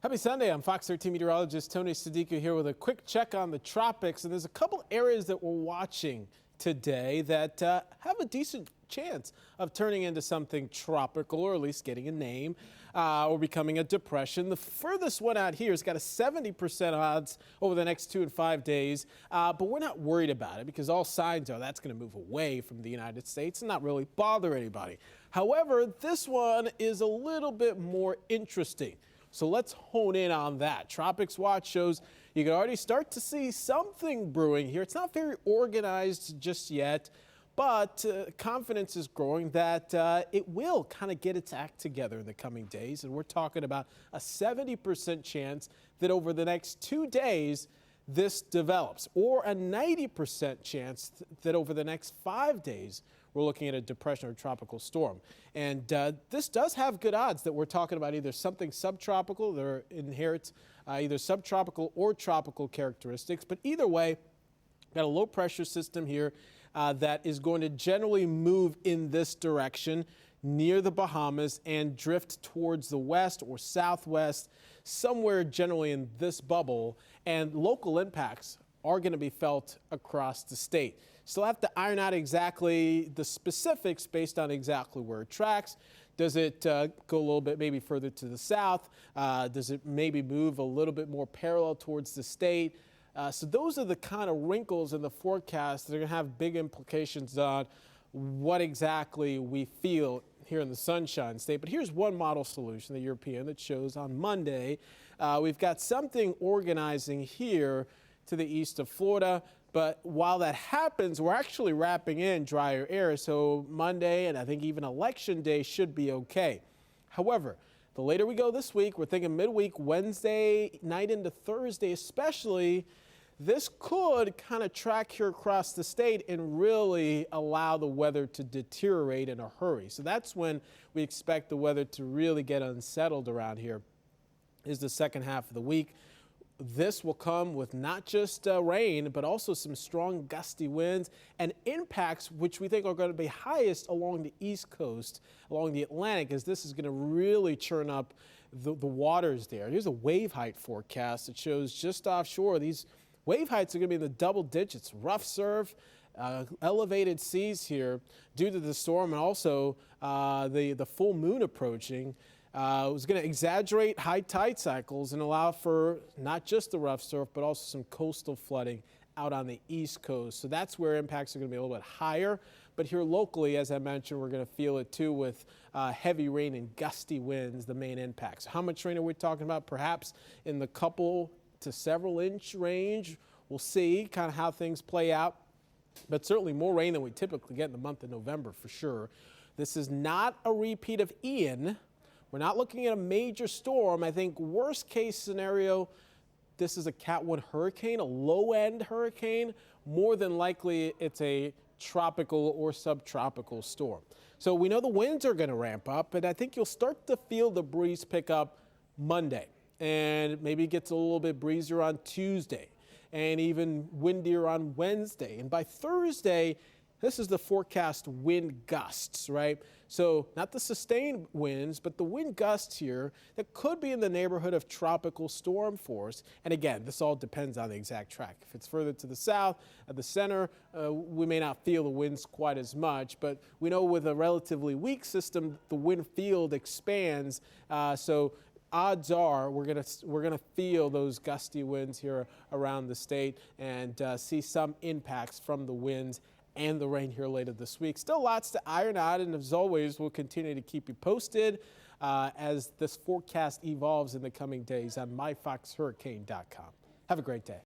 Happy Sunday. I'm Fox 13 meteorologist Tony Sadiku here with a quick check on the tropics. And there's a couple areas that we're watching today that have a decent chance of turning into something tropical, or at least getting a name, or becoming a depression. The furthest one out here has got a 70% odds over the next 2 and 5 days, but we're not worried about it because all signs are that's going to move away from the United States and not really bother anybody. However, this one is a little bit more interesting. So let's hone in on that. Tropics Watch shows you can already start to see something brewing here. It's not very organized just yet, but confidence is growing that it will kind of get its act together in the coming days. And we're talking about a 70% chance that over the next 2 days, this develops, or a 90% chance that over the next 5 days, we're looking at a depression or tropical storm. And this does have good odds that we're talking about either something subtropical that inherits either subtropical or tropical characteristics. But either way, got a low pressure system here that is going to generally move in this direction near the Bahamas and drift towards the west or southwest, somewhere generally in this bubble, and local impacts are going to be felt across the state. Still have to iron out exactly the specifics based on exactly where it tracks. Does it go a little bit maybe further to the south? Does it maybe move a little bit more parallel towards the state? So those are the kind of wrinkles in the forecast that are going to have big implications on what exactly we feel here in the Sunshine State. But here's one model solution, the European, that shows on Monday. We've got something organizing here to the east of Florida. But while that happens, we're actually wrapping in drier air. So Monday and I think even election day should be okay. However, the later we go this week, we're thinking midweek, Wednesday night into Thursday especially, this could kind of track here across the state and really allow the weather to deteriorate in a hurry. So that's when we expect the weather to really get unsettled around here, is the second half of the week. This will come with not just rain, but also some strong gusty winds and impacts, which we think are going to be highest along the East Coast, along the Atlantic, as this is going to really churn up the waters there. Here's a wave height forecast that shows just offshore. These wave heights are going to be in the double digits. Rough surf, elevated seas here due to the storm and also the full moon approaching. It was going to exaggerate high tide cycles and allow for not just the rough surf, but also some coastal flooding out on the East Coast. So that's where impacts are going to be a little bit higher. But here locally, as I mentioned, we're going to feel it too with heavy rain and gusty winds, the main impacts. How much rain are we talking about? Perhaps in the couple to several inch range. We'll see kind of how things play out. But certainly more rain than we typically get in the month of November for sure. This is not a repeat of Ian. We're not looking at a major storm. I think worst case scenario, this is a Cat 1 hurricane, a low-end hurricane. More than likely, it's a tropical or subtropical storm. So we know the winds are going to ramp up, and I think you'll start to feel the breeze pick up Monday. And maybe it gets a little bit breezier on Tuesday and even windier on Wednesday. And by Thursday, this is the forecast wind gusts, right? So not the sustained winds, but the wind gusts here that could be in the neighborhood of tropical storm force. And again, this all depends on the exact track. If it's further to the south, at the center, we may not feel the winds quite as much. But we know with a relatively weak system, the wind field expands. So odds are we're gonna feel those gusty winds here around the state and see some impacts from the winds and the rain here later this week. Still lots to iron out, and as always, we'll continue to keep you posted as this forecast evolves in the coming days on MyFoxHurricane.com. Have a great day.